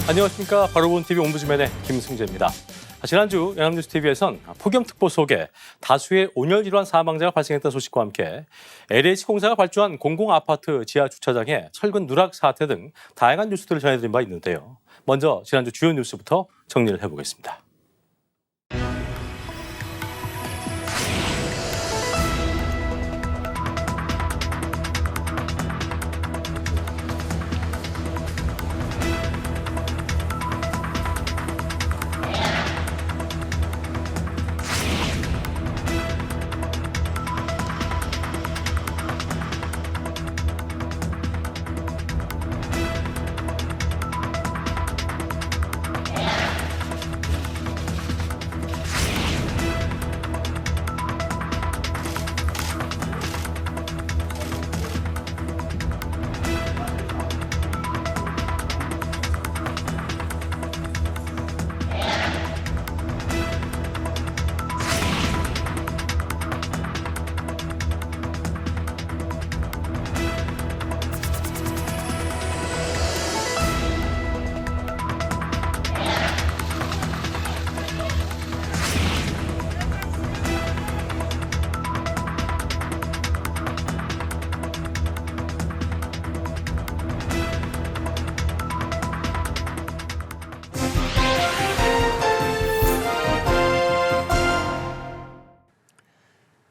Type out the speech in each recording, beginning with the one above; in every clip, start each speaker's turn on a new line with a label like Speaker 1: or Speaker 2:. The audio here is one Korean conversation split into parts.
Speaker 1: 안녕하십니까. 바로 본 TV 옴부즈맨의 김승재입니다. 지난주 연합뉴스TV에선 폭염특보 속에 다수의 온열질환 사망자가 발생했다는 소식과 함께 LH공사가 발주한 공공아파트 지하 주차장에 철근 누락 사태 등 다양한 뉴스들을 전해드린 바 있는데요. 먼저 지난주 주요 뉴스부터 정리를 해보겠습니다.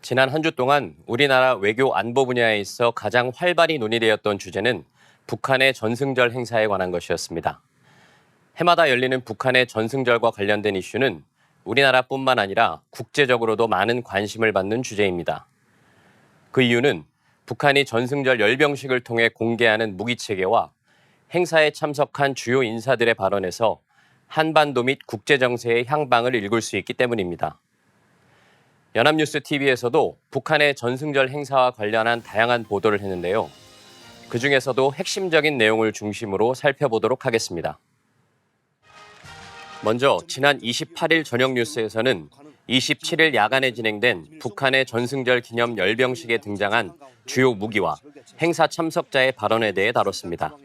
Speaker 2: 지난 한 주 동안 우리나라 외교 안보 분야에 있어 가장 활발히 논의되었던 주제는 북한의 전승절 행사에 관한 것이었습니다. 해마다 열리는 북한의 전승절과 관련된 이슈는 우리나라뿐만 아니라 국제적으로도 많은 관심을 받는 주제입니다. 그 이유는 북한이 전승절 열병식을 통해 공개하는 무기체계와 행사에 참석한 주요 인사들의 발언에서 한반도 및 국제정세의 향방을 읽을 수 있기 때문입니다. 연합뉴스TV에서도 북한의 전승절 행사와 관련한 다양한 보도를 했는데요. 그중에서도 핵심적인 내용을 중심으로 살펴보도록 하겠습니다. 먼저 지난 28일 저녁 뉴스에서는 27일 야간에 진행된 북한의 전승절 기념 열병식에 등장한 주요 무기와 행사 참석자의 발언에 대해 다뤘습니다.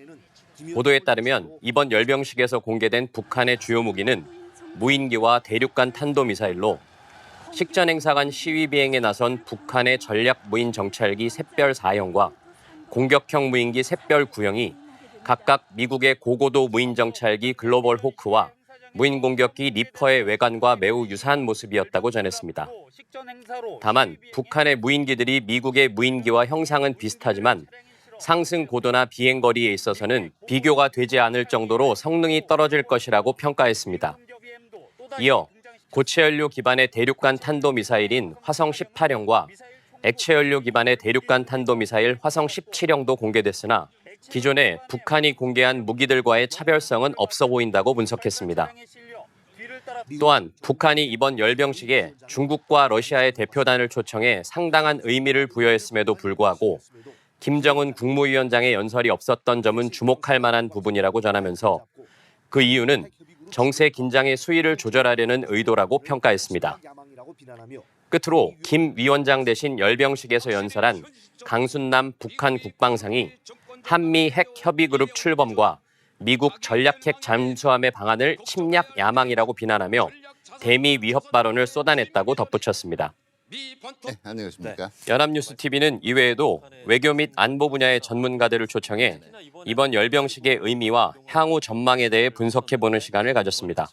Speaker 2: 보도에 따르면 이번 열병식에서 공개된 북한의 주요 무기는 무인기와 대륙간 탄도미사일로 식전 행사관 시위 비행에 나선 북한의 전략 무인 정찰기 샛별 4형과 공격형 무인기 샛별 9형이 각각 미국의 고고도 무인 정찰기 글로벌 호크와 무인 공격기 리퍼의 외관과 매우 유사한 모습이었다고 전했습니다. 다만 북한의 무인기들이 미국의 무인기와 형상은 비슷하지만 상승 고도나 비행 거리에 있어서는 비교가 되지 않을 정도로 성능이 떨어질 것이라고 평가했습니다. 이어 고체연료 기반의 대륙간 탄도미사일인 화성 18형과 액체연료 기반의 대륙간 탄도미사일 화성 17형도 공개됐으나 기존에 북한이 공개한 무기들과의 차별성은 없어 보인다고 분석했습니다. 또한 북한이 이번 열병식에 중국과 러시아의 대표단을 초청해 상당한 의미를 부여했음에도 불구하고 김정은 국무위원장의 연설이 없었던 점은 주목할 만한 부분이라고 전하면서 그 이유는 정세 긴장의 수위를 조절하려는 의도라고 평가했습니다. 끝으로 김 위원장 대신 열병식에서 연설한 강순남 북한 국방상이 한미 핵 협의 그룹 출범과 미국 전략 핵 잠수함의 방안을 침략 야망이라고 비난하며 대미 위협 발언을 쏟아냈다고 덧붙였습니다.
Speaker 3: 네, 안녕하십니까.
Speaker 2: 연합뉴스TV는 이외에도 외교 및 안보 분야의 전문가들을 초청해 이번 열병식의 의미와 향후 전망에 대해 분석해보는 시간을 가졌습니다.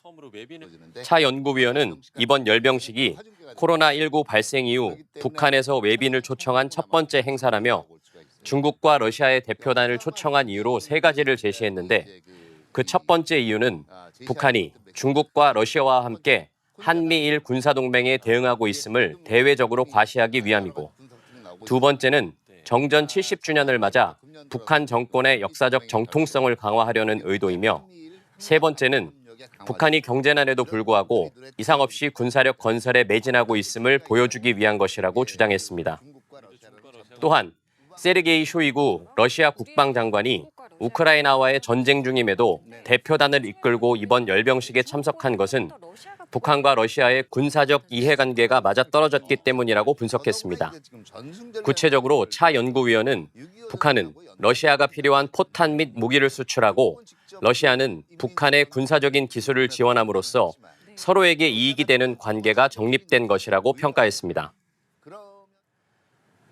Speaker 2: 차 연구위원은 이번 열병식이 코로나19 발생 이후 북한에서 외빈을 초청한 첫 번째 행사라며 중국과 러시아의 대표단을 초청한 이유로 세 가지를 제시했는데 그 첫 번째 이유는 북한이 중국과 러시아와 함께 한미일 군사동맹에 대응하고 있음을 대외적으로 과시하기 위함이고 두 번째는 정전 70주년을 맞아 북한 정권의 역사적 정통성을 강화하려는 의도이며 세 번째는 북한이 경제난에도 불구하고 이상 없이 군사력 건설에 매진하고 있음을 보여주기 위한 것이라고 주장했습니다. 또한 세르게이 쇼이구 러시아 국방장관이 우크라이나와의 전쟁 중임에도 대표단을 이끌고 이번 열병식에 참석한 것은 북한과 러시아의 군사적 이해관계가 맞아떨어졌기 때문이라고 분석했습니다. 구체적으로 차 연구위원은 북한은 러시아가 필요한 포탄 및 무기를 수출하고 러시아는 북한의 군사적인 기술을 지원함으로써 서로에게 이익이 되는 관계가 정립된 것이라고 평가했습니다.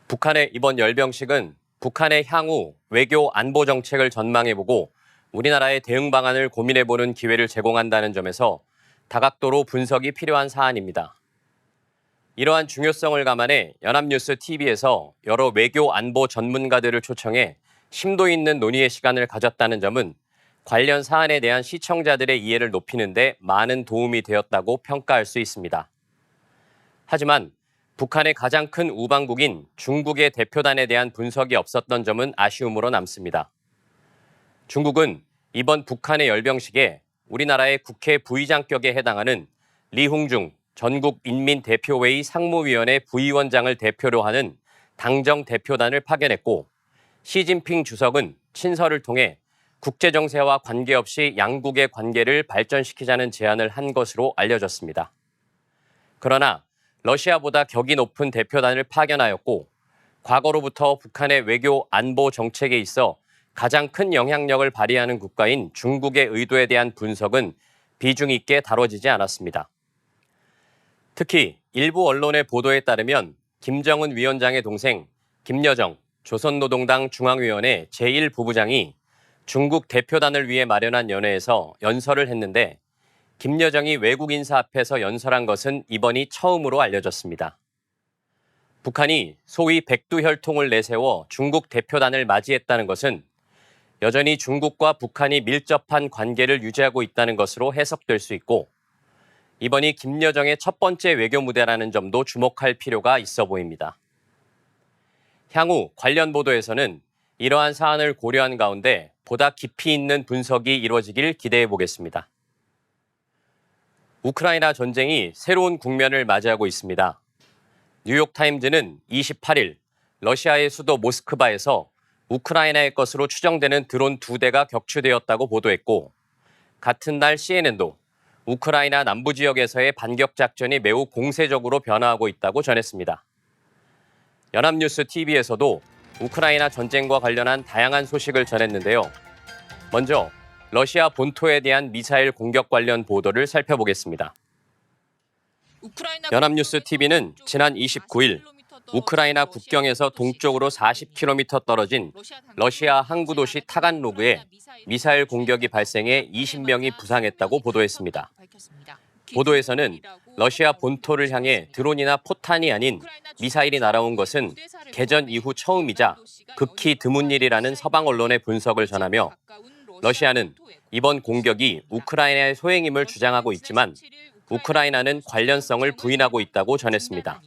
Speaker 2: 북한의 이번 열병식은 북한의 향후 외교 안보 정책을 전망해보고 우리나라의 대응 방안을 고민해보는 기회를 제공한다는 점에서 다각도로 분석이 필요한 사안입니다. 이러한 중요성을 감안해 연합뉴스 TV에서 여러 외교 안보 전문가들을 초청해 심도 있는 논의의 시간을 가졌다는 점은 관련 사안에 대한 시청자들의 이해를 높이는 데 많은 도움이 되었다고 평가할 수 있습니다. 하지만 북한의 가장 큰 우방국인 중국의 대표단에 대한 분석이 없었던 점은 아쉬움으로 남습니다. 중국은 이번 북한의 열병식에 우리나라의 국회 부의장격에 해당하는 리홍중 전국인민대표회의 상무위원회 부위원장을 대표로 하는 당정 대표단을 파견했고 시진핑 주석은 친서를 통해 국제정세와 관계없이 양국의 관계를 발전시키자는 제안을 한 것으로 알려졌습니다. 그러나 러시아보다 격이 높은 대표단을 파견하였고 과거로부터 북한의 외교 안보 정책에 있어 가장 큰 영향력을 발휘하는 국가인 중국의 의도에 대한 분석은 비중 있게 다뤄지지 않았습니다. 특히 일부 언론의 보도에 따르면 김정은 위원장의 동생 김여정 조선노동당 중앙위원회 제1부부장이 중국 대표단을 위해 마련한 연회에서 연설을 했는데 김여정이 외국 인사 앞에서 연설한 것은 이번이 처음으로 알려졌습니다. 북한이 소위 백두혈통을 내세워 중국 대표단을 맞이했다는 것은 여전히 중국과 북한이 밀접한 관계를 유지하고 있다는 것으로 해석될 수 있고 이번이 김여정의 첫 번째 외교 무대라는 점도 주목할 필요가 있어 보입니다. 향후 관련 보도에서는 이러한 사안을 고려한 가운데 보다 깊이 있는 분석이 이루어지길 기대해 보겠습니다. 우크라이나 전쟁이 새로운 국면을 맞이하고 있습니다. 뉴욕타임즈는 28일 러시아의 수도 모스크바에서 우크라이나의 것으로 추정되는 드론 2대가 격추되었다고 보도했고 같은 날 CNN도 우크라이나 남부 지역에서의 반격 작전이 매우 공세적으로 변화하고 있다고 전했습니다. 연합뉴스 TV에서도 우크라이나 전쟁과 관련한 다양한 소식을 전했는데요. 먼저 러시아 본토에 대한 미사일 공격 관련 보도를 살펴보겠습니다. 연합뉴스 TV는 지난 29일 우크라이나 국경에서 동쪽으로 40km 떨어진 러시아 항구 도시 타간로그에 미사일 공격이 발생해 20명이 부상했다고 보도했습니다. 보도에서는 러시아 본토를 향해 드론이나 포탄이 아닌 미사일이 날아온 것은 개전 이후 처음이자 극히 드문 일이라는 서방 언론의 분석을 전하며 러시아는 이번 공격이 우크라이나의 소행임을 주장하고 있지만 우크라이나는 관련성을 부인하고 있다고 전했습니다.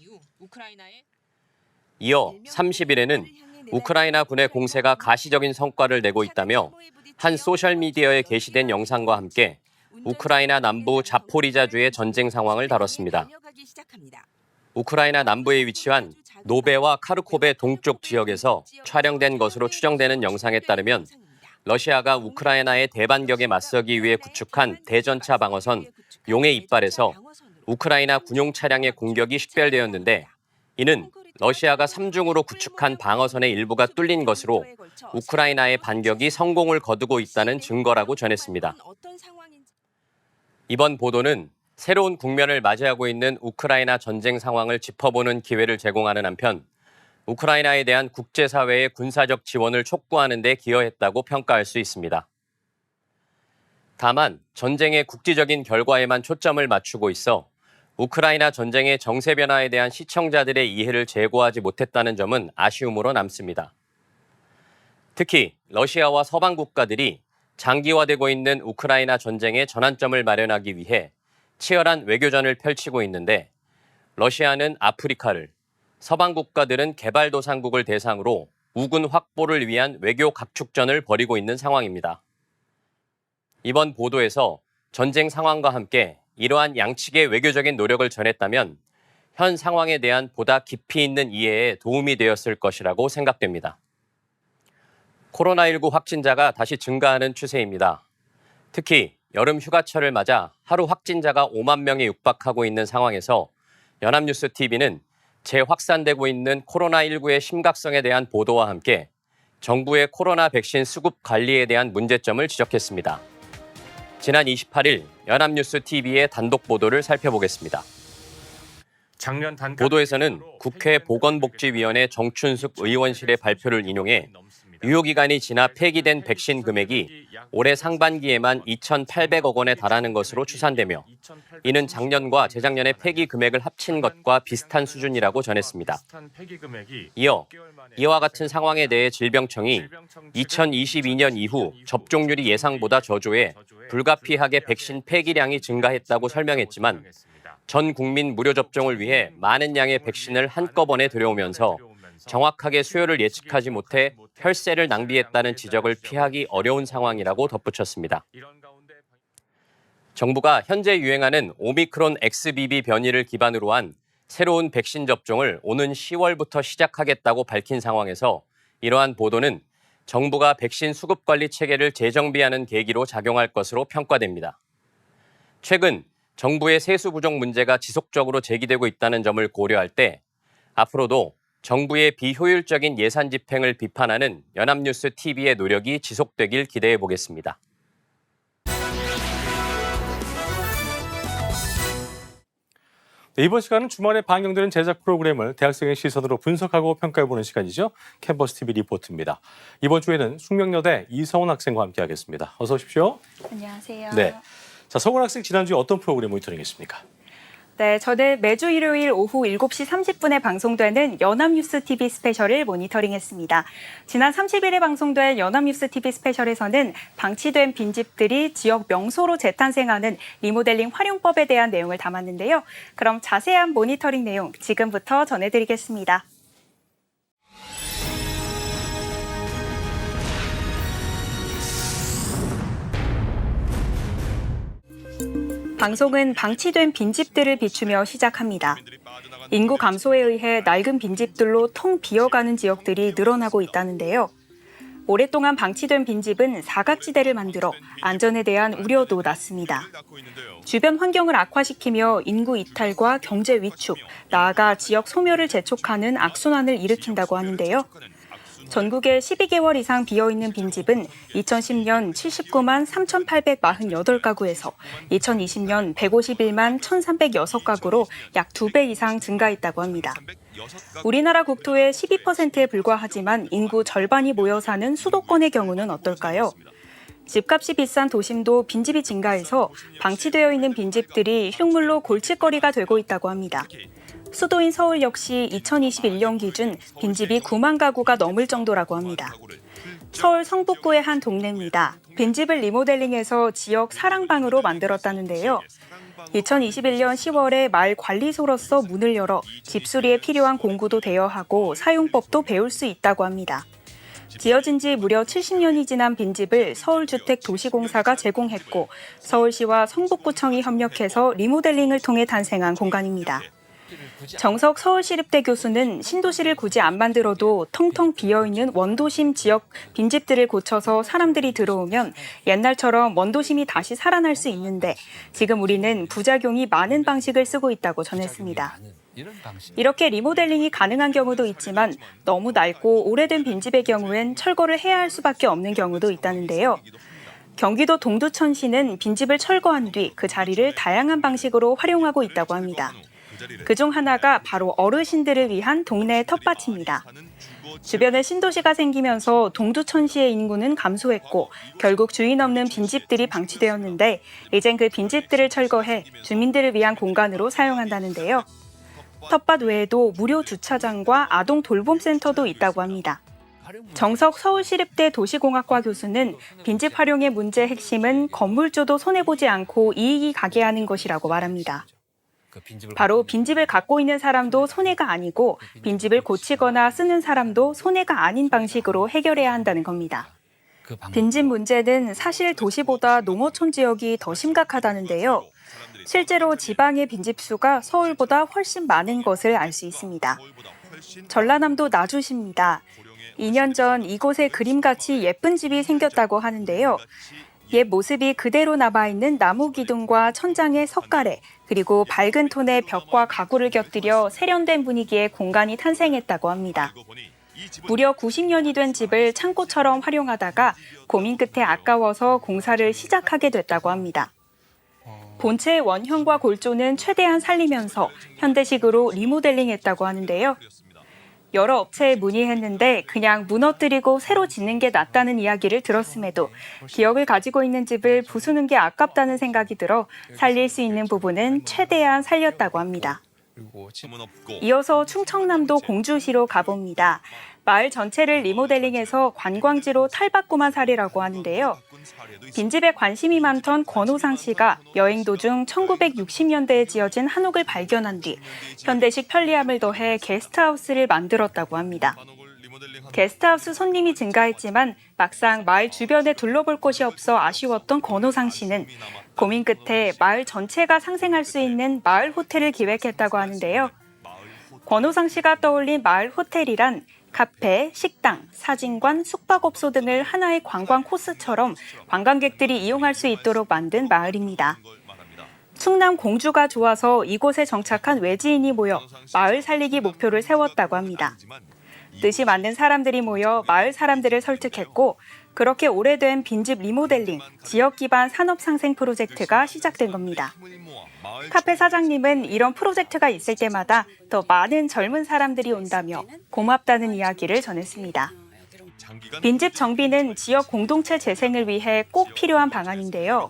Speaker 2: 이어 30일에는 우크라이나 군의 공세가 가시적인 성과를 내고 있다며 한 소셜미디어에 게시된 영상과 함께 우크라이나 남부 자포리자주의 전쟁 상황을 다뤘습니다. 우크라이나 남부에 위치한 노베와 카르콥의 동쪽 지역에서 촬영된 것으로 추정되는 영상에 따르면 러시아가 우크라이나의 대반격에 맞서기 위해 구축한 대전차 방어선 용의 이빨에서 우크라이나 군용 차량의 공격이 식별되었는데 이는 러시아가 3중으로 구축한 방어선의 일부가 뚫린 것으로 우크라이나의 반격이 성공을 거두고 있다는 증거라고 전했습니다. 이번 보도는 새로운 국면을 맞이하고 있는 우크라이나 전쟁 상황을 짚어보는 기회를 제공하는 한편 우크라이나에 대한 국제사회의 군사적 지원을 촉구하는 데 기여했다고 평가할 수 있습니다. 다만 전쟁의 국지적인 결과에만 초점을 맞추고 있어 우크라이나 전쟁의 정세 변화에 대한 시청자들의 이해를 제고하지 못했다는 점은 아쉬움으로 남습니다. 특히 러시아와 서방 국가들이 장기화되고 있는 우크라이나 전쟁의 전환점을 마련하기 위해 치열한 외교전을 펼치고 있는데 러시아는 아프리카를, 서방 국가들은 개발도상국을 대상으로 우군 확보를 위한 외교 각축전을 벌이고 있는 상황입니다. 이번 보도에서 전쟁 상황과 함께 이러한 양측의 외교적인 노력을 전했다면 현 상황에 대한 보다 깊이 있는 이해에 도움이 되었을 것이라고 생각됩니다. 코로나19 확진자가 다시 증가하는 추세입니다. 특히 여름 휴가철을 맞아 하루 확진자가 5만 명에 육박하고 있는 상황에서 연합뉴스TV는 재확산되고 있는 코로나19의 심각성에 대한 보도와 함께 정부의 코로나 백신 수급 관리에 대한 문제점을 지적했습니다. 지난 28일 연합뉴스TV의 단독 보도를 살펴보겠습니다. 보도에서는 국회 보건복지위원회 정춘숙 의원실의 발표를 인용해 유효기간이 지나 폐기된 백신 금액이 올해 상반기에만 2,800억 원에 달하는 것으로 추산되며 이는 작년과 재작년의 폐기 금액을 합친 것과 비슷한 수준이라고 전했습니다. 이어 이와 같은 상황에 대해 질병청이 2022년 이후 접종률이 예상보다 저조해 불가피하게 백신 폐기량이 증가했다고 설명했지만 전 국민 무료 접종을 위해 많은 양의 백신을 한꺼번에 들여오면서 정확하게 수요를 예측하지 못해 혈세를 낭비했다는 지적을 피하기 어려운 상황이라고 덧붙였습니다. 정부가 현재 유행하는 오미크론 XBB 변이를 기반으로 한 새로운 백신 접종을 오는 10월부터 시작하겠다고 밝힌 상황에서 이러한 보도는 정부가 백신 수급 관리 체계를 재정비하는 계기로 작용할 것으로 평가됩니다. 최근 정부의 세수 부족 문제가 지속적으로 제기되고 있다는 점을 고려할 때 앞으로도 정부의 비효율적인 예산 집행을 비판하는 연합뉴스TV의 노력이 지속되길 기대해 보겠습니다.
Speaker 1: 네, 이번 시간은 주말에 방영되는 제작 프로그램을 대학생의 시선으로 분석하고 평가해보는 시간이죠. 캠퍼스 TV 리포트입니다. 이번 주에는 숙명여대 이성훈 학생과 함께하겠습니다. 어서 오십시오.
Speaker 4: 안녕하세요.
Speaker 1: 네. 자, 성훈 학생 지난주에 어떤 프로그램 모니터링했습니까?
Speaker 4: 네, 저는 매주 일요일 오후 7시 30분에 방송되는 연합뉴스TV 스페셜을 모니터링했습니다. 지난 30일에 방송된 연합뉴스TV 스페셜에서는 방치된 빈집들이 지역 명소로 재탄생하는 리모델링 활용법에 대한 내용을 담았는데요. 그럼 자세한 모니터링 내용 지금부터 전해드리겠습니다. 방송은 방치된 빈집들을 비추며 시작합니다. 인구 감소에 의해 낡은 빈집들로 텅 비어가는 지역들이 늘어나고 있다는데요. 오랫동안 방치된 빈집은 사각지대를 만들어 안전에 대한 우려도 낮습니다. 주변 환경을 악화시키며 인구 이탈과 경제 위축, 나아가 지역 소멸을 재촉하는 악순환을 일으킨다고 하는데요. 전국에 12개월 이상 비어있는 빈집은 2010년 79만 3,848가구에서 2020년 151만 1,306가구로 약 2배 이상 증가했다고 합니다. 우리나라 국토의 12%에 불과하지만 인구 절반이 모여 사는 수도권의 경우는 어떨까요? 집값이 비싼 도심도 빈집이 증가해서 방치되어 있는 빈집들이 흉물로 골칫거리가 되고 있다고 합니다. 수도인 서울 역시 2021년 기준 빈집이 9만 가구가 넘을 정도라고 합니다. 서울 성북구의 한 동네입니다. 빈집을 리모델링해서 지역 사랑방으로 만들었다는데요. 2021년 10월에 마을 관리소로서 문을 열어 집수리에 필요한 공구도 대여하고 사용법도 배울 수 있다고 합니다. 지어진 지 무려 70년이 지난 빈집을 서울주택도시공사가 제공했고 서울시와 성북구청이 협력해서 리모델링을 통해 탄생한 공간입니다. 정석 서울시립대 교수는 신도시를 굳이 안 만들어도 텅텅 비어있는 원도심 지역 빈집들을 고쳐서 사람들이 들어오면 옛날처럼 원도심이 다시 살아날 수 있는데 지금 우리는 부작용이 많은 방식을 쓰고 있다고 전했습니다. 이렇게 리모델링이 가능한 경우도 있지만 너무 낡고 오래된 빈집의 경우엔 철거를 해야 할 수밖에 없는 경우도 있다는데요. 경기도 동두천시는 빈집을 철거한 뒤 그 자리를 다양한 방식으로 활용하고 있다고 합니다. 그중 하나가 바로 어르신들을 위한 동네 텃밭입니다. 주변에 신도시가 생기면서 동두천시의 인구는 감소했고 결국 주인 없는 빈집들이 방치되었는데 이젠 그 빈집들을 철거해 주민들을 위한 공간으로 사용한다는데요. 텃밭 외에도 무료 주차장과 아동 돌봄센터도 있다고 합니다. 정석 서울시립대 도시공학과 교수는 빈집 활용의 문제의 핵심은 건물주도 손해보지 않고 이익이 가게 하는 것이라고 말합니다. 바로 빈집을 갖고 있는 사람도 손해가 아니고 빈집을 고치거나 쓰는 사람도 손해가 아닌 방식으로 해결해야 한다는 겁니다. 빈집 문제는 사실 도시보다 농어촌 지역이 더 심각하다는데요. 실제로 지방의 빈집 수가 서울보다 훨씬 많은 것을 알 수 있습니다. 전라남도 나주시입니다. 2년 전 이곳에 그림같이 예쁜 집이 생겼다고 하는데요. 옛 모습이 그대로 남아있는 나무 기둥과 천장의 석가래, 그리고 밝은 톤의 벽과 가구를 곁들여 세련된 분위기의 공간이 탄생했다고 합니다. 무려 90년이 된 집을 창고처럼 활용하다가 고민 끝에 아까워서 공사를 시작하게 됐다고 합니다. 본체의 원형과 골조는 최대한 살리면서 현대식으로 리모델링했다고 하는데요. 여러 업체에 문의했는데 그냥 무너뜨리고 새로 짓는 게 낫다는 이야기를 들었음에도 기억을 가지고 있는 집을 부수는 게 아깝다는 생각이 들어 살릴 수 있는 부분은 최대한 살렸다고 합니다. 이어서 충청남도 공주시로 가봅니다. 마을 전체를 리모델링해서 관광지로 탈바꿈한 사례라고 하는데요. 빈집에 관심이 많던 권호상 씨가 여행 도중 1960년대에 지어진 한옥을 발견한 뒤 현대식 편리함을 더해 게스트하우스를 만들었다고 합니다. 게스트하우스 손님이 증가했지만 막상 마을 주변에 둘러볼 곳이 없어 아쉬웠던 권호상 씨는 고민 끝에 마을 전체가 상생할 수 있는 마을 호텔을 기획했다고 하는데요. 권호상 씨가 떠올린 마을 호텔이란 카페, 식당, 사진관, 숙박업소 등을 하나의 관광 코스처럼 관광객들이 이용할 수 있도록 만든 마을입니다. 충남 공주가 좋아서 이곳에 정착한 외지인이 모여 마을 살리기 목표를 세웠다고 합니다. 뜻이 맞는 사람들이 모여 마을 사람들을 설득했고 그렇게 오래된 빈집 리모델링, 지역 기반 산업 상생 프로젝트가 시작된 겁니다. 카페 사장님은 이런 프로젝트가 있을 때마다 더 많은 젊은 사람들이 온다며 고맙다는 이야기를 전했습니다. 빈집 정비는 지역 공동체 재생을 위해 꼭 필요한 방안인데요.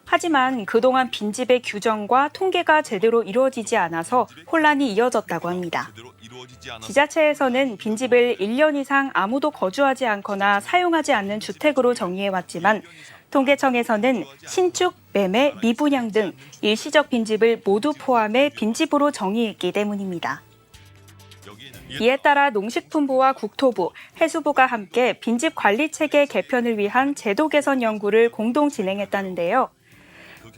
Speaker 4: 하지만 그동안 빈집의 규정과 통계가 제대로 이루어지지 않아서 혼란이 이어졌다고 합니다. 지자체에서는 빈집을 1년 이상 아무도 거주하지 않거나 사용하지 않는 주택으로 정의해왔지만 통계청에서는 신축, 매매, 미분양 등 일시적 빈집을 모두 포함해 빈집으로 정의했기 때문입니다. 이에 따라 농식품부와 국토부, 해수부가 함께 빈집 관리 체계 개편을 위한 제도 개선 연구를 공동 진행했다는데요.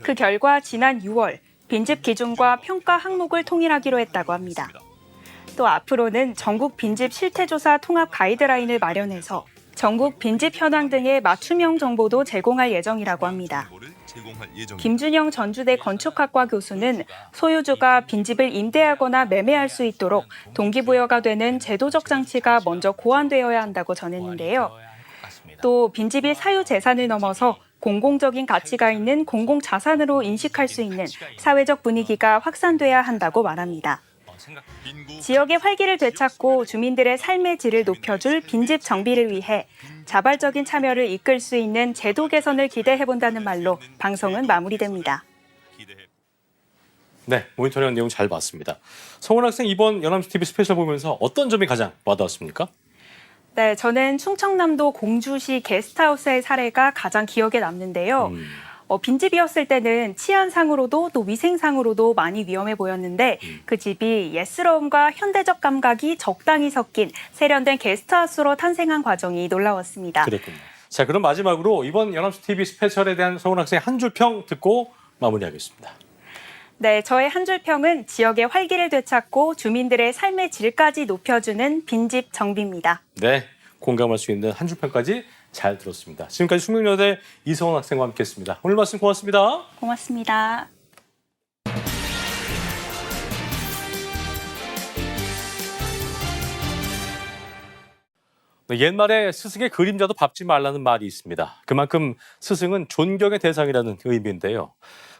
Speaker 4: 그 결과 지난 6월 빈집 기준과 평가 항목을 통일하기로 했다고 합니다. 또 앞으로는 전국 빈집 실태조사 통합 가이드라인을 마련해서 전국 빈집 현황 등의 맞춤형 정보도 제공할 예정이라고 합니다. 김준영 전주대 건축학과 교수는 소유주가 빈집을 임대하거나 매매할 수 있도록 동기부여가 되는 제도적 장치가 먼저 고안되어야 한다고 전했는데요. 또 빈집이 사유재산을 넘어서 공공적인 가치가 있는 공공자산으로 인식할 수 있는 사회적 분위기가 확산돼야 한다고 말합니다. 지역의 활기를 되찾고 주민들의 삶의 질을 높여줄 빈집 정비를 위해 자발적인 참여를 이끌 수 있는 제도 개선을 기대해본다는 말로 방송은 마무리됩니다.
Speaker 1: 네, 모니터링한 내용 잘 봤습니다. 성훈 학생 이번 연합뉴스 TV 스페셜 보면서 어떤 점이 가장 와닿았습니까?
Speaker 4: 네, 저는 충청남도 공주시 게스트하우스의 사례가 가장 기억에 남는데요. 빈집이었을 때는 치안상으로도 또 위생상으로도 많이 위험해 보였는데 그 집이 예스러움과 현대적 감각이 적당히 섞인 세련된 게스트하우스로 탄생한 과정이 놀라웠습니다.
Speaker 1: 그랬군요. 자, 그럼 마지막으로 이번 연합뉴스 TV 스페셜에 대한 성훈 학생 한 줄 평 듣고 마무리하겠습니다.
Speaker 4: 네, 저의 한 줄 평은 지역의 활기를 되찾고 주민들의 삶의 질까지 높여주는 빈집 정비입니다.
Speaker 1: 네, 공감할 수 있는 한 줄 평까지 잘 들었습니다. 지금까지 숙명여대 이성원 학생과 함께했습니다. 오늘 말씀 고맙습니다.
Speaker 4: 고맙습니다.
Speaker 1: 옛말에 스승의 그림자도 밟지 말라는 말이 있습니다. 그만큼 스승은 존경의 대상이라는 의미인데요.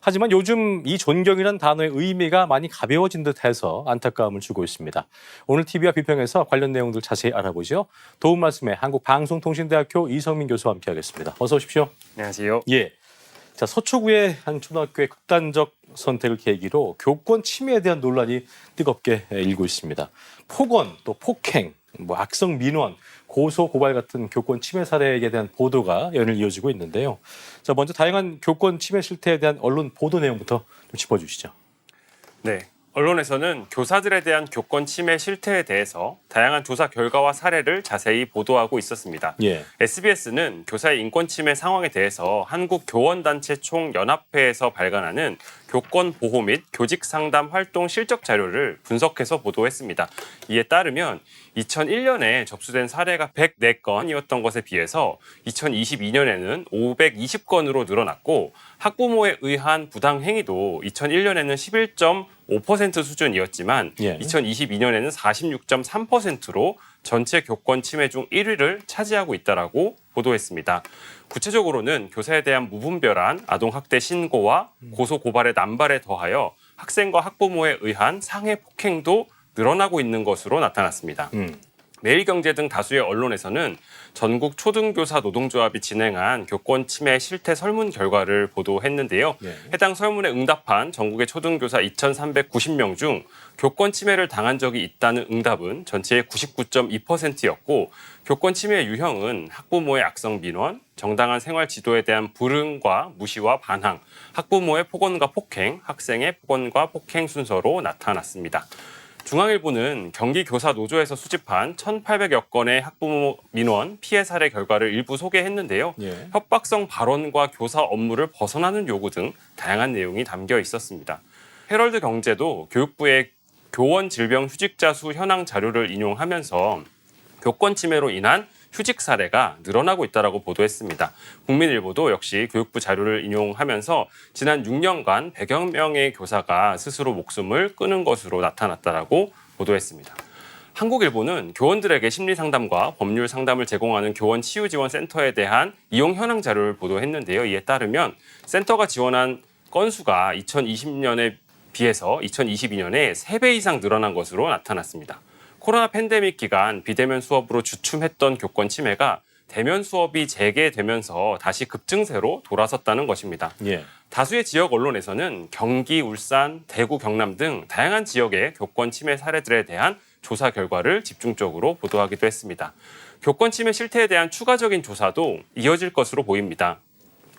Speaker 1: 하지만 요즘 이 존경이라는 단어의 의미가 많이 가벼워진 듯해서 안타까움을 주고 있습니다. 오늘 TV와 비평에서 관련 내용들 자세히 알아보죠. 도움 말씀에 한국방송통신대학교 이성민 교수와 함께하겠습니다. 어서 오십시오.
Speaker 5: 안녕하세요.
Speaker 1: 예. 자, 서초구의 한 초등학교의 극단적 선택을 계기로 교권 침해에 대한 논란이 뜨겁게 일고 있습니다. 폭언, 또 폭행, 악성 민원, 고소 고발 같은 교권 침해 사례에 대한 보도가 연일 이어지고 있는데요. 자, 먼저 다양한 교권 침해 실태에 대한 언론 보도 내용부터 좀 짚어주시죠.
Speaker 5: 네. 언론에서는 교사들에 대한 교권 침해 실태에 대해서 다양한 조사 결과와 사례를 자세히 보도하고 있었습니다.
Speaker 1: 예.
Speaker 5: SBS는 교사의 인권 침해 상황에 대해서 한국교원단체 총연합회에서 발간하는 교권 보호 및 교직 상담 활동 실적 자료를 분석해서 보도했습니다. 이에 따르면 2001년에 접수된 사례가 104건이었던 것에 비해서 2022년에는 520건으로 늘어났고 학부모에 의한 부당 행위도 2001년에는 11.5% 수준이었지만
Speaker 1: 예.
Speaker 5: 2022년에는 46.3%로 전체 교권 침해 중 1위를 차지하고 있다라고 보도했습니다. 구체적으로는 교사에 대한 무분별한 아동학대 신고와 고소 고발의 남발에 더하여 학생과 학부모에 의한 상해 폭행도 늘어나고 있는 것으로 나타났습니다. 매일경제 등 다수의 언론에서는 전국 초등교사 노동조합이 진행한 교권 침해 실태 설문 결과를 보도했는데요.
Speaker 1: 네.
Speaker 5: 해당 설문에 응답한 전국의 초등교사 2,390명 중 교권 침해를 당한 적이 있다는 응답은 전체의 99.2%였고 교권 침해의 유형은 학부모의 악성 민원, 정당한 생활 지도에 대한 불응과 무시와 반항, 학부모의 폭언과 폭행, 학생의 폭언과 폭행 순서로 나타났습니다. 중앙일보는 경기교사노조에서 수집한 1,800여 건의 학부모 민원 피해 사례 결과를 일부 소개했는데요.
Speaker 1: 예.
Speaker 5: 협박성 발언과 교사 업무를 벗어나는 요구 등 다양한 내용이 담겨 있었습니다. 헤럴드 경제도 교육부의 교원 질병 휴직자 수 현황 자료를 인용하면서 교권 침해로 인한 휴직 사례가 늘어나고 있다고 보도했습니다. 국민일보도 역시 교육부 자료를 인용하면서 지난 6년간 100여 명의 교사가 스스로 목숨을 끊은 것으로 나타났다고 보도했습니다. 한국일보는 교원들에게 심리상담과 법률 상담을 제공하는 교원치유지원센터에 대한 이용 현황 자료를 보도했는데요. 이에 따르면 센터가 지원한 건수가 2020년에 비해서 2022년에 3배 이상 늘어난 것으로 나타났습니다. 코로나 팬데믹 기간 비대면 수업으로 주춤했던 교권 침해가 대면 수업이 재개되면서 다시 급증세로 돌아섰다는 것입니다.
Speaker 1: 예.
Speaker 5: 다수의 지역 언론에서는 경기, 울산, 대구, 경남 등 다양한 지역의 교권 침해 사례들에 대한 조사 결과를 집중적으로 보도하기도 했습니다. 교권 침해 실태에 대한 추가적인 조사도 이어질 것으로 보입니다.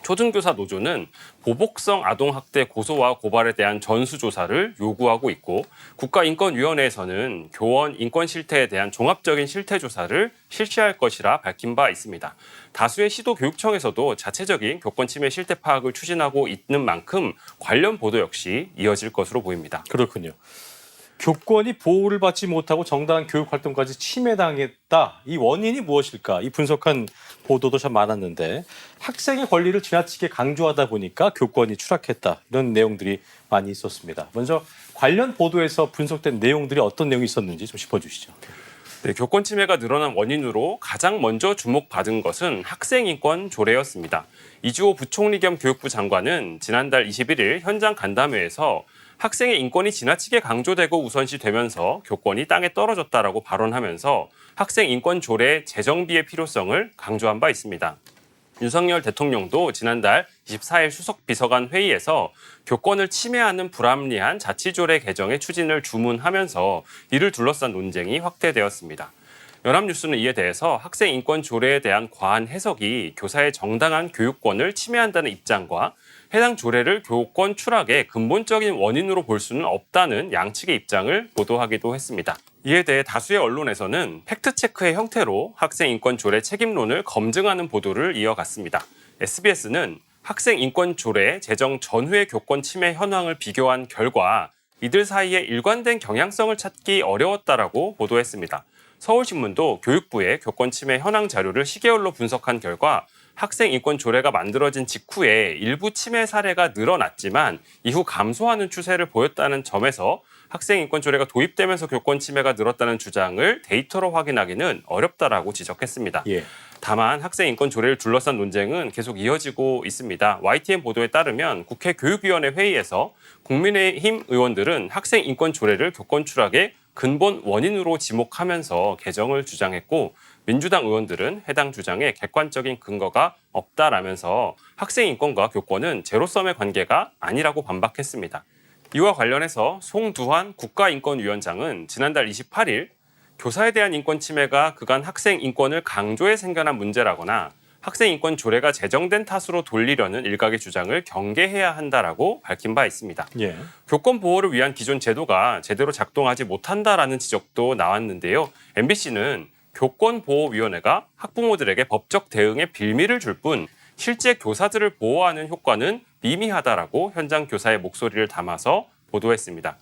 Speaker 5: 초등교사 노조는 보복성 아동학대 고소와 고발에 대한 전수조사를 요구하고 있고 국가인권위원회에서는 교원 인권 실태에 대한 종합적인 실태조사를 실시할 것이라 밝힌 바 있습니다. 다수의 시도교육청에서도 자체적인 교권 침해 실태 파악을 추진하고 있는 만큼 관련 보도 역시 이어질 것으로 보입니다.
Speaker 1: 그렇군요. 교권이 보호를 받지 못하고 정당한 교육 활동까지 침해당했다. 이 원인이 무엇일까? 이 분석한 보도도 참 많았는데 학생의 권리를 지나치게 강조하다 보니까 교권이 추락했다. 이런 내용들이 많이 있었습니다. 먼저 관련 보도에서 분석된 내용들이 어떤 내용이 있었는지 좀 짚어주시죠.
Speaker 5: 네, 교권 침해가 늘어난 원인으로 가장 먼저 주목받은 것은 학생인권 조례였습니다. 이주호 부총리 겸 교육부 장관은 지난달 21일 현장 간담회에서 학생의 인권이 지나치게 강조되고 우선시되면서 교권이 땅에 떨어졌다라고 발언하면서 학생 인권 조례 재정비의 필요성을 강조한 바 있습니다. 윤석열 대통령도 지난달 24일 수석 비서관 회의에서 교권을 침해하는 불합리한 자치조례 개정의 추진을 주문하면서 이를 둘러싼 논쟁이 확대되었습니다. 연합뉴스는 이에 대해서 학생 인권 조례에 대한 과한 해석이 교사의 정당한 교육권을 침해한다는 입장과 해당 조례를 교권 추락의 근본적인 원인으로 볼 수는 없다는 양측의 입장을 보도하기도 했습니다. 이에 대해 다수의 언론에서는 팩트체크의 형태로 학생 인권 조례 책임론을 검증하는 보도를 이어갔습니다. SBS는 학생 인권 조례 제정 전후의 교권 침해 현황을 비교한 결과 이들 사이에 일관된 경향성을 찾기 어려웠다라고 보도했습니다. 서울신문도 교육부의 교권 침해 현황 자료를 시계열로 분석한 결과 학생 인권 조례가 만들어진 직후에 일부 침해 사례가 늘어났지만 이후 감소하는 추세를 보였다는 점에서 학생 인권 조례가 도입되면서 교권 침해가 늘었다는 주장을 데이터로 확인하기는 어렵다라고 지적했습니다.
Speaker 1: 예.
Speaker 5: 다만 학생 인권 조례를 둘러싼 논쟁은 계속 이어지고 있습니다. YTN 보도에 따르면 국회 교육위원회 회의에서 국민의힘 의원들은 학생 인권 조례를 교권 추락의 근본 원인으로 지목하면서 개정을 주장했고 민주당 의원들은 해당 주장에 객관적인 근거가 없다라면서 학생 인권과 교권은 제로섬의 관계가 아니라고 반박했습니다. 이와 관련해서 송두환 국가인권위원장은 지난달 28일 교사에 대한 인권 침해가 그간 학생 인권을 강조해 생겨난 문제라거나 학생 인권 조례가 제정된 탓으로 돌리려는 일각의 주장을 경계해야 한다라고 밝힌 바 있습니다.
Speaker 1: 예.
Speaker 5: 교권 보호를 위한 기존 제도가 제대로 작동하지 못한다라는 지적도 나왔는데요. MBC는 교권보호위원회가 학부모들에게 법적 대응의 빌미를 줄 뿐 실제 교사들을 보호하는 효과는 미미하다라고 현장 교사의 목소리를 담아서 보도했습니다.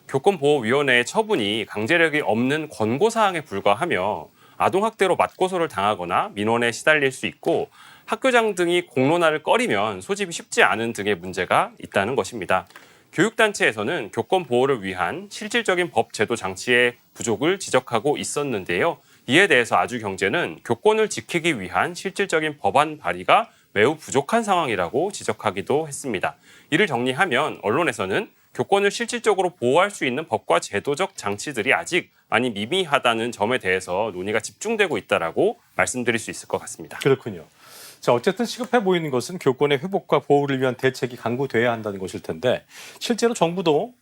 Speaker 5: 교권보호위원회의 처분이 강제력이 없는 권고사항에 불과하며 아동학대로 맞고소를 당하거나 민원에 시달릴 수 있고 학교장 등이 공론화를 꺼리면 소집이 쉽지 않은 등의 문제가 있다는 것입니다. 교육단체에서는 교권 보호를 위한 실질적인 법 제도 장치의 부족을 지적하고 있었는데요. 이에 대해서 아주경제는 교권을 지키기 위한 실질적인 법안 발의가 매우 부족한 상황이라고 지적하기도 했습니다. 이를 정리하면 언론에서는 교권을 실질적으로 보호할 수 있는 법과 제도적 장치들이 아직 많이 미미하다는 점에 대해서 논의가 집중되고 있다라고 말씀드릴 수 있을 것 같습니다.
Speaker 1: 그렇군요. 자, 어쨌든 시급해 보이는 것은 교권의 회복과 보호를 위한 대책이 강구돼야 한다는 것일 텐데 실제로 정부도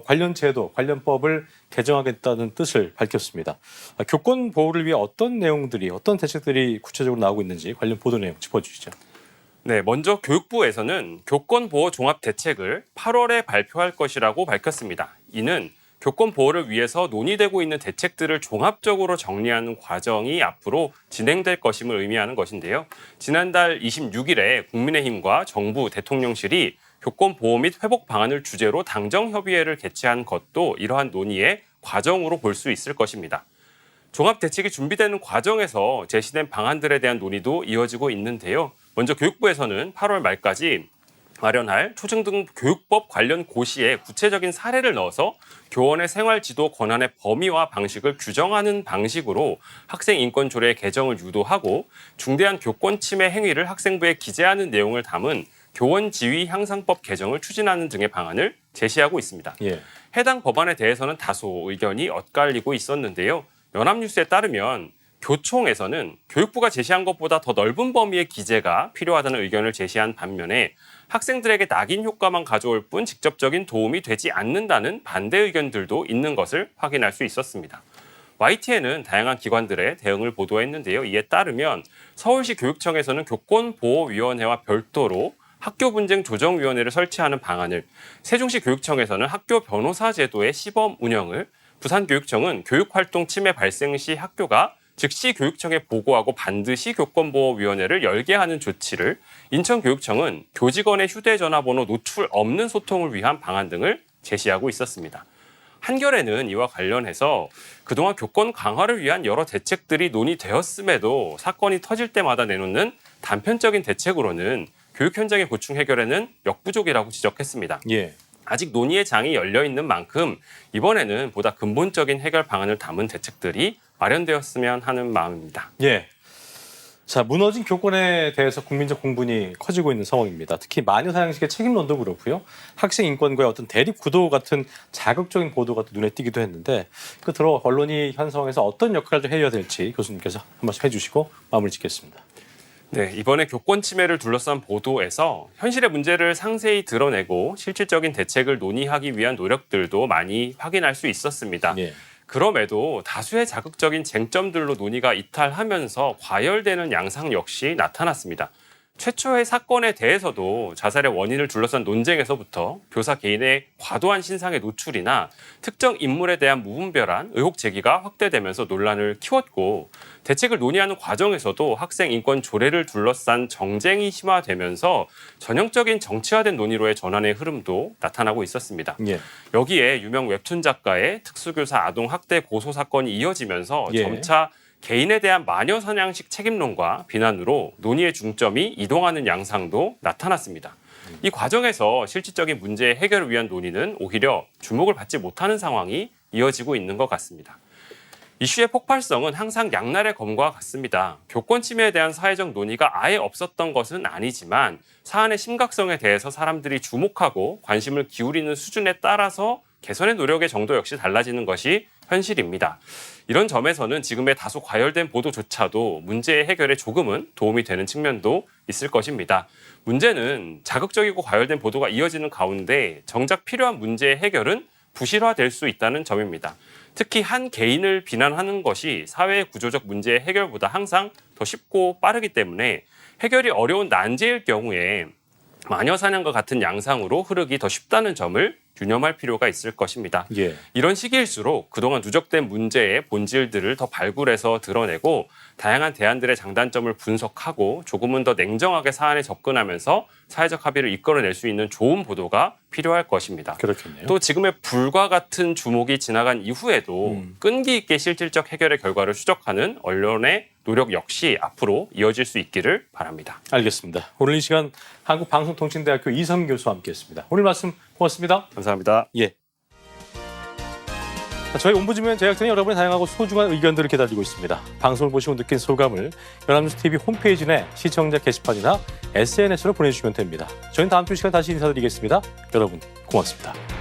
Speaker 1: 관련 제도, 관련법을 개정하겠다는 뜻을 밝혔습니다. 교권 보호를 위해 어떤 내용들이, 어떤 대책들이 구체적으로 나오고 있는지 관련 보도 내용 짚어주시죠.
Speaker 5: 네, 먼저 교육부에서는 교권보호 종합대책을 8월에 발표할 것이라고 밝혔습니다. 이는 교권 보호를 위해서 논의되고 있는 대책들을 종합적으로 정리하는 과정이 앞으로 진행될 것임을 의미하는 것인데요. 지난달 26일에 국민의힘과 정부 대통령실이 교권 보호 및 회복 방안을 주제로 당정협의회를 개최한 것도 이러한 논의의 과정으로 볼 수 있을 것입니다. 종합대책이 준비되는 과정에서 제시된 방안들에 대한 논의도 이어지고 있는데요. 먼저 교육부에서는 8월 말까지 마련할 초중등 교육법 관련 고시에 구체적인 사례를 넣어서 교원의 생활지도 권한의 범위와 방식을 규정하는 방식으로 학생 인권 조례 개정을 유도하고 중대한 교권 침해 행위를 학생부에 기재하는 내용을 담은 교원 지위 향상법 개정을 추진하는 등의 방안을 제시하고 있습니다.
Speaker 1: 예.
Speaker 5: 해당 법안에 대해서는 다소 의견이 엇갈리고 있었는데요. 연합뉴스에 따르면 교총에서는 교육부가 제시한 것보다 더 넓은 범위의 기재가 필요하다는 의견을 제시한 반면에 학생들에게 낙인 효과만 가져올 뿐 직접적인 도움이 되지 않는다는 반대 의견들도 있는 것을 확인할 수 있었습니다. YTN은 다양한 기관들의 대응을 보도했는데요. 이에 따르면 서울시 교육청에서는 교권보호위원회와 별도로 학교분쟁조정위원회를 설치하는 방안을, 세종시 교육청에서는 학교 변호사 제도의 시범 운영을, 부산교육청은 교육활동 침해 발생 시 학교가 즉시 교육청에 보고하고 반드시 교권보호위원회를 열게 하는 조치를, 인천교육청은 교직원의 휴대전화번호 노출 없는 소통을 위한 방안 등을 제시하고 있었습니다. 한겨레는 이와 관련해서 그동안 교권 강화를 위한 여러 대책들이 논의되었음에도 사건이 터질 때마다 내놓는 단편적인 대책으로는 교육 현장의 고충 해결에는 역부족이라고 지적했습니다.
Speaker 1: 예.
Speaker 5: 아직 논의의 장이 열려 있는 만큼 이번에는 보다 근본적인 해결 방안을 담은 대책들이 마련되었으면 하는 마음입니다.
Speaker 1: 예. 자, 무너진 교권에 대해서 국민적 공분이 커지고 있는 상황입니다. 특히 마녀 사냥식의 책임론도 그렇고요. 학생 인권과의 어떤 대립 구도 같은 자극적인 보도가 또 눈에 띄기도 했는데 끝으로 언론이 현 상황에서 어떤 역할을 좀 해야 될지 교수님께서 한 말씀 해주시고 마무리 짓겠습니다.
Speaker 5: 네, 이번에 교권 침해를 둘러싼 보도에서 현실의 문제를 상세히 드러내고 실질적인 대책을 논의하기 위한 노력들도 많이 확인할 수 있었습니다.
Speaker 1: 예.
Speaker 5: 그럼에도 다수의 자극적인 쟁점들로 논의가 이탈하면서 과열되는 양상 역시 나타났습니다. 최초의 사건에 대해서도 자살의 원인을 둘러싼 논쟁에서부터 교사 개인의 과도한 신상의 노출이나 특정 인물에 대한 무분별한 의혹 제기가 확대되면서 논란을 키웠고, 대책을 논의하는 과정에서도 학생 인권 조례를 둘러싼 정쟁이 심화되면서 전형적인 정치화된 논의로의 전환의 흐름도 나타나고 있었습니다.
Speaker 1: 예.
Speaker 5: 여기에 유명 웹툰 작가의 특수교사 아동 학대 고소 사건이 이어지면서
Speaker 1: 예.
Speaker 5: 점차 개인에 대한 마녀 사냥식 책임론과 비난으로 논의의 중점이 이동하는 양상도 나타났습니다. 이 과정에서 실질적인 문제의 해결을 위한 논의는 오히려 주목을 받지 못하는 상황이 이어지고 있는 것 같습니다. 이슈의 폭발성은 항상 양날의 검과 같습니다. 교권 침해에 대한 사회적 논의가 아예 없었던 것은 아니지만 사안의 심각성에 대해서 사람들이 주목하고 관심을 기울이는 수준에 따라서 개선의 노력의 정도 역시 달라지는 것이 현실입니다. 이런 점에서는 지금의 다소 과열된 보도조차도 문제의 해결에 조금은 도움이 되는 측면도 있을 것입니다. 문제는 자극적이고 과열된 보도가 이어지는 가운데 정작 필요한 문제의 해결은 부실화될 수 있다는 점입니다. 특히 한 개인을 비난하는 것이 사회의 구조적 문제의 해결보다 항상 더 쉽고 빠르기 때문에 해결이 어려운 난제일 경우에 마녀 사냥과 같은 양상으로 흐르기 더 쉽다는 점을 유념할 필요가 있을 것입니다.
Speaker 1: 예.
Speaker 5: 이런 시기일수록 그동안 누적된 문제의 본질들을 더 발굴해서 드러내고 다양한 대안들의 장단점을 분석하고 조금은 더 냉정하게 사안에 접근하면서 사회적 합의를 이끌어낼 수 있는 좋은 보도가 필요할 것입니다.
Speaker 1: 그렇겠네요.
Speaker 5: 또 지금의 불과 같은 주목이 지나간 이후에도 끈기 있게 실질적 해결의 결과를 추적하는 언론의 노력 역시 앞으로 이어질 수 있기를 바랍니다.
Speaker 1: 알겠습니다. 오늘 이 시간 한국방송통신대학교 이성 교수와 함께했습니다. 오늘 말씀 고맙습니다.
Speaker 5: 감사합니다.
Speaker 1: 예. 저희 옴부즈맨 제작진이 여러분의 다양하고 소중한 의견들을 기다리고 있습니다. 방송을 보시고 느낀 소감을 연합뉴스 TV 홈페이지 내 시청자 게시판이나 SNS로 보내주시면 됩니다. 저희는 다음 주 시간 다시 인사드리겠습니다. 여러분 고맙습니다.